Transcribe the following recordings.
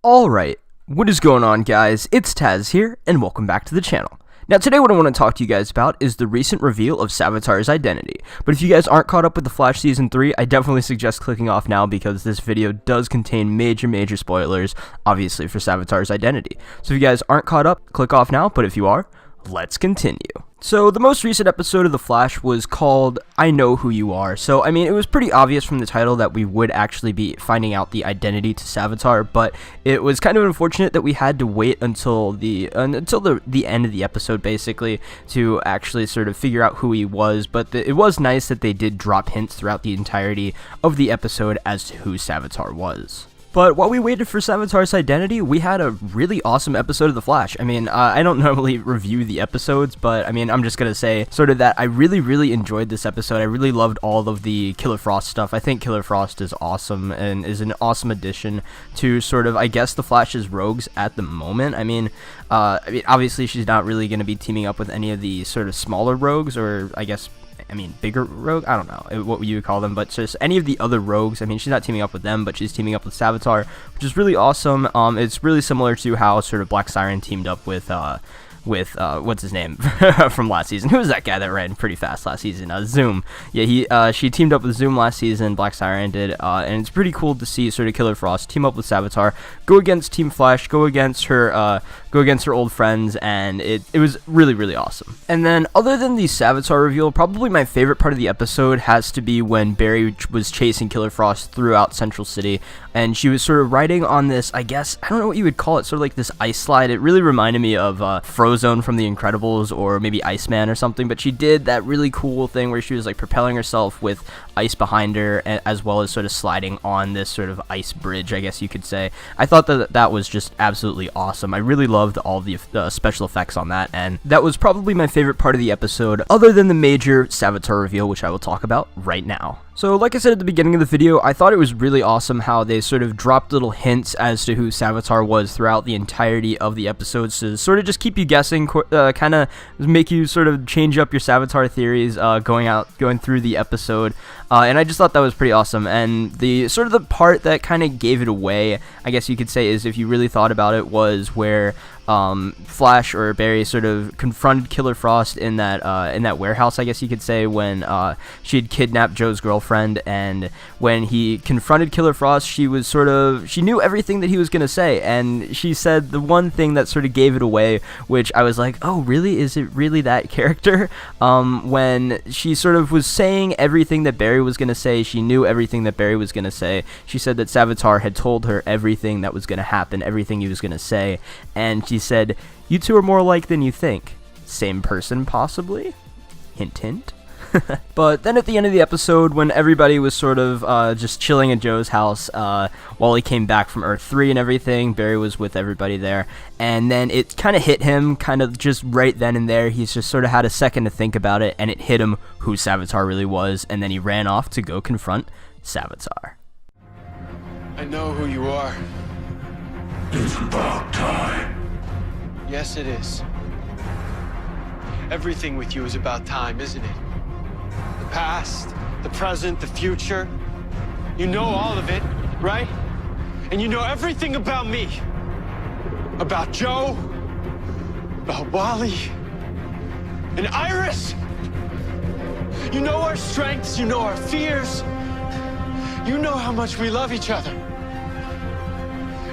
Alright, what is going on, guys? It's Tazz here, and welcome back to the channel. Now today what I want to talk to you guys about is the recent reveal of Savitar's identity. But if you guys aren't caught up with The Flash Season 3, I definitely suggest clicking off now because this video does contain major spoilers, obviously, for Savitar's identity. So if you guys aren't caught up, click off now, but if you are, let's continue. So the most recent episode of The Flash was called I Know Who You Are. So I mean, it was pretty obvious from the title that we would actually be finding out the identity to Savitar, but it was kind of unfortunate that we had to wait until the end of the episode basically to actually sort of figure out who he was. But it was nice that they did drop hints throughout the entirety of the episode as to who Savitar was. But while we waited for Savitar's identity, we had a really awesome episode of The Flash. I mean, I don't normally review the episodes, but I mean, I'm just gonna say sort of that I really enjoyed this episode. I really loved all of the Killer Frost stuff. I think Killer Frost is awesome and is an awesome addition to sort of, I guess, The Flash's rogues at the moment. I mean, obviously she's not really gonna be teaming up with any of the sort of smaller rogues, or I guess, bigger rogue? I don't know what you would call them, but just any of the other rogues. I mean, she's not teaming up with them, but she's teaming up with Savitar, which is really awesome. It's really similar to how sort of Black Siren teamed up with what's his name from last season? Who was that guy that ran pretty fast last season? Zoom. Yeah, she teamed up with Zoom last season. Black Siren did, and it's pretty cool to see sort of Killer Frost team up with Savitar, go against Team Flash, go against her old friends, and it was really awesome. And then, other than the Savitar reveal, probably my favorite part of the episode has to be when Barry was chasing Killer Frost throughout Central City, and she was sort of riding on this, I guess, I don't know what you would call it, sort of like this ice slide. It really reminded me of Frozone from The Incredibles, or maybe Iceman or something, but she did that really cool thing where she was like propelling herself with ice behind her, as well as sort of sliding on this sort of ice bridge, I guess you could say. I thought that was just absolutely awesome. I really loved all the special effects on that, and that was probably my favorite part of the episode, other than the major Savitar reveal, which I will talk about right now. So, like I said at the beginning of the video, I thought it was really awesome how they sort of dropped little hints as to who Savitar was throughout the entirety of the episodes to sort of just keep you guessing, kind of make you sort of change up your Savitar theories going through the episode. And I just thought that was pretty awesome. And the sort of the part that kind of gave it away, I guess you could say, is if you really thought about it, was where Flash or Barry sort of confronted Killer Frost in that warehouse, I guess you could say, when she had kidnapped Joe's girlfriend. And when he confronted Killer Frost, she knew everything that he was gonna say, and she said the one thing that sort of gave it away, which I was like, oh really, is it really that character? When she sort of was saying everything that Barry was gonna say, she knew everything that Barry was gonna say. She said that Savitar had told her everything that was gonna happen, everything he was gonna say, and she said, "You two are more alike than you think. Same person, possibly? Hint, hint." But then at the end of the episode, when everybody was sort of just chilling at Joe's house while he came back from Earth 3 and everything, Barry was with everybody there, and then it kind of hit him, kind of just right then and there. He's just sort of had a second to think about it, and it hit him who Savitar really was, and then he ran off to go confront Savitar. I know who you are. It's about time. Yes, it is. Everything with you is about time, isn't it? The past, the present, the future. You know all of it, right? And you know everything about me. About Joe, about Wally, and Iris. You know our strengths, you know our fears. You know how much we love each other.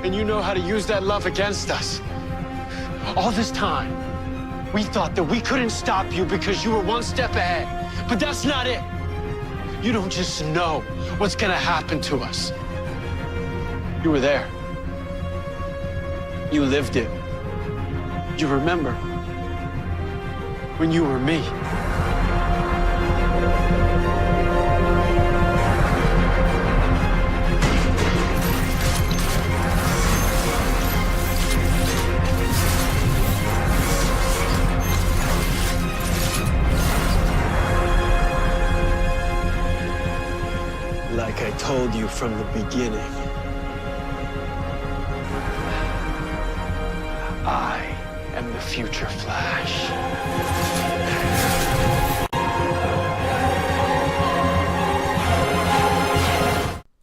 And you know how to use that love against us. All this time, we thought that we couldn't stop you because you were one step ahead. But that's not it. You don't just know what's gonna happen to us. You were there. You lived it. You remember when you were me. Like I told you from the beginning, I am the future Flash.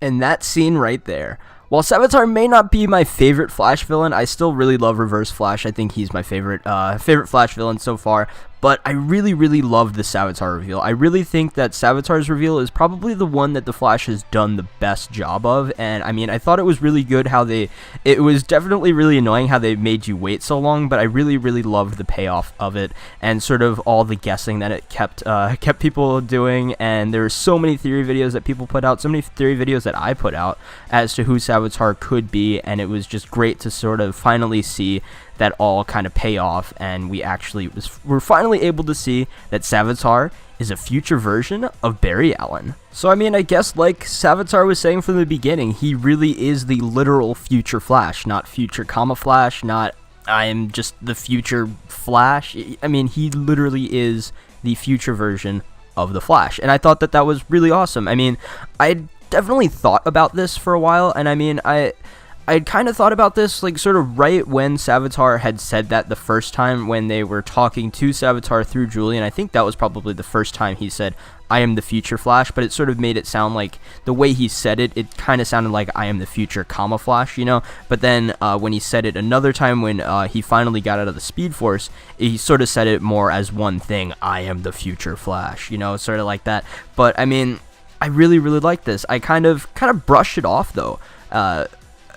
And that scene right there While Savitar may not be my favorite Flash villain, I still really love Reverse Flash. I think he's my favorite Flash villain so far. But I really, really loved the Savitar reveal. I really think that Savitar's reveal is probably the one that the Flash has done the best job of. And I mean, I thought it was really good how it was definitely really annoying how they made you wait so long, but I really, really loved the payoff of it and sort of all the guessing that it kept people doing. And there were so many theory videos that people put out, so many theory videos that I put out as to who Savitar could be, and it was just great to sort of finally see that all kind of pay off, and we're finally able to see that Savitar is a future version of Barry Allen. So I mean, I guess like Savitar was saying from the beginning, he really is the literal future Flash, not future comma Flash, not I am just the future Flash. I mean, he literally is the future version of the Flash, and I thought that was really awesome. I mean, I definitely thought about this for a while, and I mean, I'd kind of thought about this like sort of right when Savitar had said that the first time when they were talking to Savitar through Julian. I think that was probably the first time he said, I am the future Flash, but it sort of made it sound like the way he said it, it kind of sounded like I am the future comma Flash, you know? But then when he said it another time when he finally got out of the Speed Force, he sort of said it more as one thing, I am the future Flash, you know, sort of like that. But I mean, I really, really like this. I kind of brushed it off though.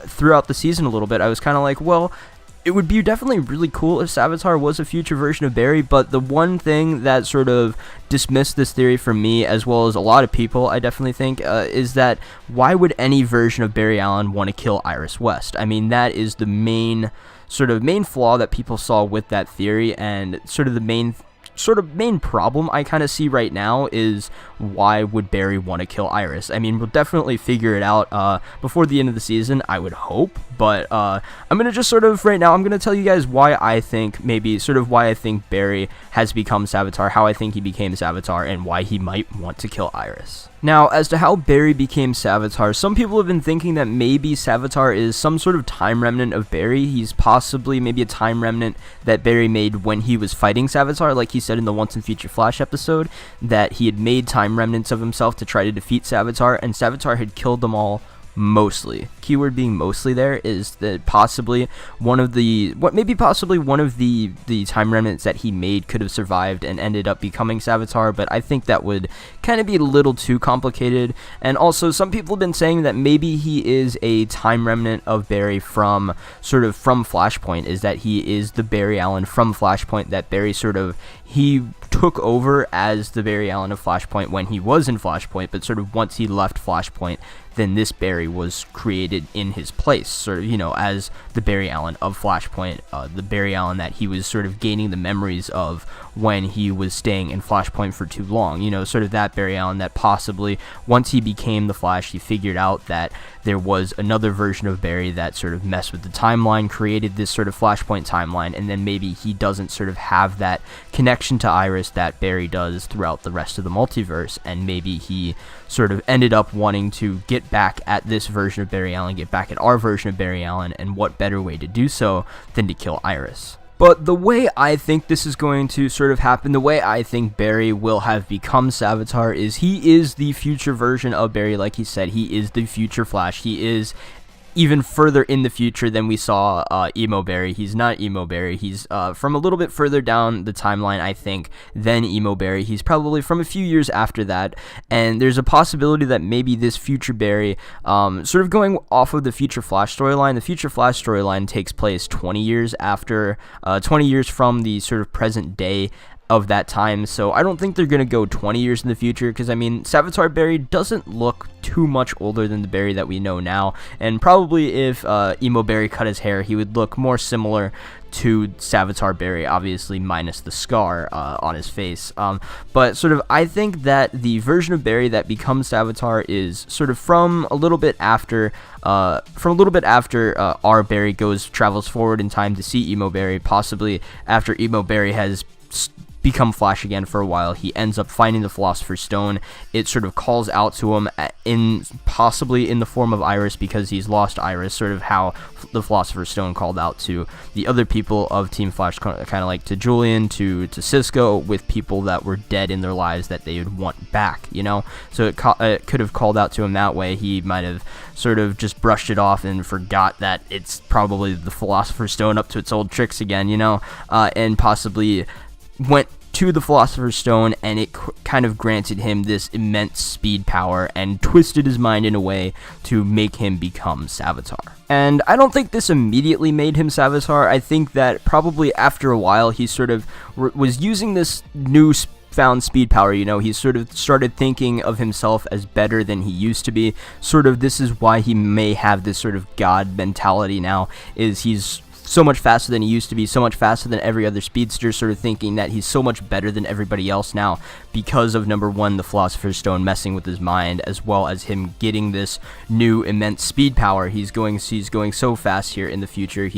Throughout the season a little bit, I was kind of like, well, it would be definitely really cool if Savitar was a future version of Barry, but the one thing that sort of dismissed this theory from me, as well as a lot of people, I definitely think, is that why would any version of Barry Allen want to kill Iris West? I mean, that is the main flaw that people saw with that theory, and sort of the main problem I kind of see right now is why would Barry want to kill Iris? I mean, we'll definitely figure it out before the end of the season, I would hope, but I'm going to just sort of, right now, I'm going to tell you guys why I think Barry has become Savitar, how I think he became Savitar, and why he might want to kill Iris. Now, as to how Barry became Savitar, some people have been thinking that maybe Savitar is some sort of time remnant of Barry. He's possibly maybe a time remnant that Barry made when he was fighting Savitar, like he said in the Once and Future Flash episode, that he had made time remnants of himself to try to defeat Savitar, and Savitar had killed them all mostly. Keyword being mostly there is that possibly one of the time remnants that he made could have survived and ended up becoming Savitar, but I think that would kind of be a little too complicated. And also, some people have been saying that maybe he is a time remnant of Barry from Flashpoint, is that he is the Barry Allen from Flashpoint, that Barry he took over as the Barry Allen of Flashpoint when he was in Flashpoint, but sort of once he left Flashpoint, then this Barry was created in his place, sort of, you know, as the Barry Allen of Flashpoint, the Barry Allen that he was sort of gaining the memories of when he was staying in Flashpoint for too long, you know, sort of that Barry Allen that possibly, once he became the Flash, he figured out that there was another version of Barry that sort of messed with the timeline, created this sort of Flashpoint timeline, and then maybe he doesn't sort of have that connection to Iris that Barry does throughout the rest of the multiverse, and maybe he sort of ended up wanting to get back at this version of Barry Allen, get back at our version of Barry Allen, and what better way to do so than to kill Iris? But the way I think this is going to sort of happen, the way I think Barry will have become Savitar, is he is the future version of Barry. Like he said, he is the future Flash. He is even further in the future than we saw Emo Barry. He's not Emo Barry. He's from a little bit further down the timeline, I think, than Emo Barry. He's probably from a few years after that, and there's a possibility that maybe this future Barry, sort of going off of the Future Flash storyline, the Future Flash storyline takes place 20 years from the sort of present day of that time, so I don't think they're going to go 20 years in the future, because I mean, Savitar Barry doesn't look too much older than the Barry that we know now, and probably if Emo Barry cut his hair, he would look more similar to Savitar Barry, obviously minus the scar on his face. But sort of, I think that the version of Barry that becomes Savitar is sort of from a little bit after our Barry travels forward in time to see Emo Barry, possibly after Emo Barry has become Flash again for a while. He ends up finding the Philosopher's Stone. It sort of calls out to him possibly in the form of Iris, because he's lost Iris, sort of how the Philosopher's Stone called out to the other people of Team Flash, kind of like to Julian, to Cisco, with people that were dead in their lives that they would want back, you know? So it could have called out to him that way. He might have sort of just brushed it off and forgot that it's probably the Philosopher's Stone up to its old tricks again, you know? And possibly went to the Philosopher's Stone, and it kind of granted him this immense speed power and twisted his mind in a way to make him become Savitar. And I don't think this immediately made him Savitar. I think that probably after a while he sort of was using this new found speed power, you know. He sort of started thinking of himself as better than he used to be. Sort of this is why he may have this sort of god mentality now, is he's so much faster than he used to be, so much faster than every other speedster, sort of thinking that he's so much better than everybody else now because of, number one, the Philosopher's Stone messing with his mind, as well as him getting this new immense speed power. He's going so fast here in the future.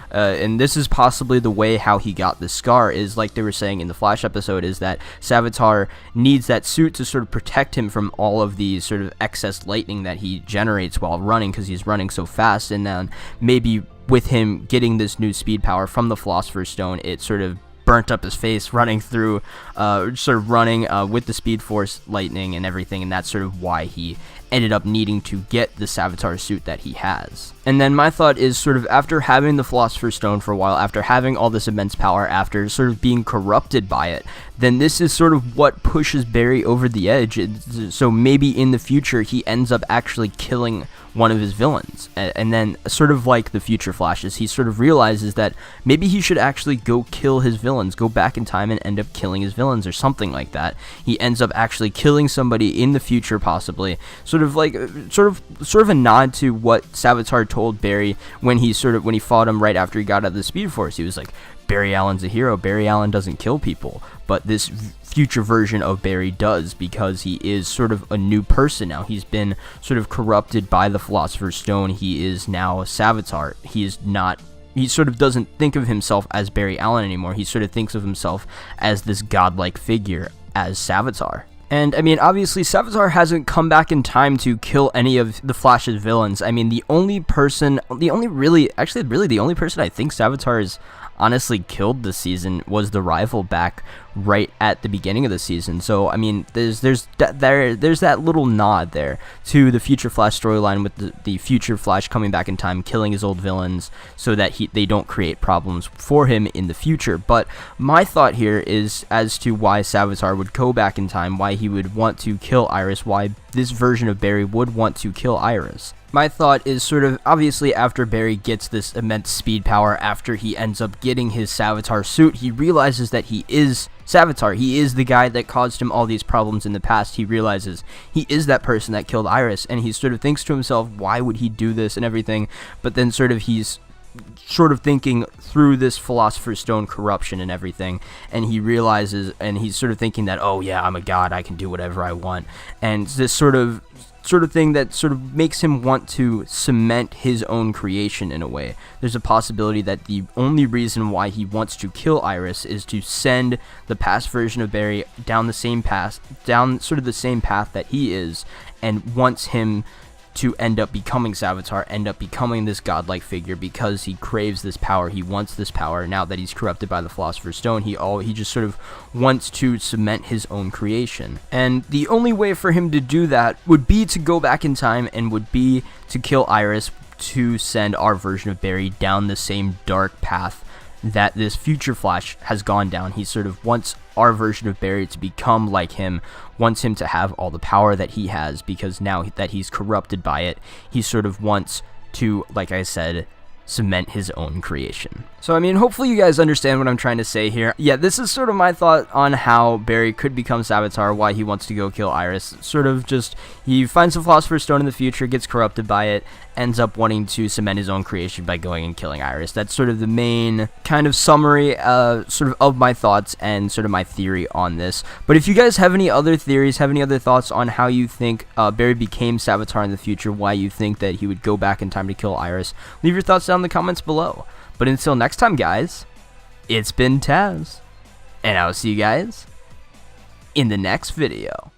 And this is possibly the way how he got the scar, is like they were saying in the Flash episode, is that Savitar needs that suit to sort of protect him from all of the sort of excess lightning that he generates while running, because he's running so fast. And then maybe with him getting this new speed power from the Philosopher's Stone, it sort of burnt up his face running through, with the Speed Force lightning and everything, and that's sort of why he ended up needing to get the Savitar suit that he has. And then my thought is, sort of after having the Philosopher's Stone for a while, after having all this immense power, after sort of being corrupted by it, then this is sort of what pushes Barry over the edge. So maybe in the future he ends up actually killing one of his villains, and then sort of like the Future Flashes, he sort of realizes that maybe he should actually go kill his villains, go back in time and end up killing his villains or something like that. He ends up actually killing somebody in the future, possibly, sort of a nod to what Savitar told Barry when he fought him right after he got out of the Speed Force. He was like, Barry Allen's a hero. Barry Allen doesn't kill people, but this future version of Barry does, because he is sort of a new person now. He's been sort of corrupted by the Philosopher's Stone. He is now a Savitar. He sort of doesn't think of himself as Barry Allen anymore. He sort of thinks of himself as this godlike figure, as Savitar. And I mean, obviously Savitar hasn't come back in time to kill any of the Flash's villains. I mean, the only person I think Savitar has honestly killed this season was the rival back right at the beginning of the season. So I mean, there's that little nod there to the Future Flash storyline, with the Future Flash coming back in time, killing his old villains so that they don't create problems for him in the future. But my thought here is as to why Savitar would go back in time, why he would want to kill Iris, why this version of Barry would want to kill Iris. My thought is sort of, obviously, after Barry gets this immense speed power, after he ends up getting his Savitar suit, he realizes that he is Savitar. He is the guy that caused him all these problems in the past. He realizes he is that person that killed Iris, and he sort of thinks to himself, why would he do this and everything? But then he's sort of thinking through this Philosopher's Stone corruption and everything, and he realizes, and he's sort of thinking that, oh yeah, I'm a god, I can do whatever I want, and this sort of thing that sort of makes him want to cement his own creation in a way. There's a possibility that the only reason why he wants to kill Iris is to send the past version of Barry down the same path that he is, and wants him to end up becoming Savitar, end up becoming this godlike figure, because he craves this power. He wants this power now that he's corrupted by the Philosopher's Stone. He just sort of wants to cement his own creation. And the only way for him to do that would be to go back in time, and would be to kill Iris, to send our version of Barry down the same dark path that this Future Flash has gone down. He sort of wants our version of Barry to become like him, wants him to have all the power that he has, because now that he's corrupted by it, he sort of wants to, like I said, cement his own creation. So I mean, hopefully you guys understand what I'm trying to say here. Yeah, this is sort of my thought on how Barry could become Savitar, why he wants to go kill Iris. Sort of just, he finds the Philosopher's Stone in the future, gets corrupted by it, ends up wanting to cement his own creation by going and killing Iris. That's sort of the main kind of summary of my thoughts and sort of my theory on this. But if you guys have any other theories, have any other thoughts on how you think Barry became Savitar in the future, why you think that he would go back in time to kill Iris, leave your thoughts down in the comments below. But until next time, guys, it's been Tazz, and I will see you guys in the next video.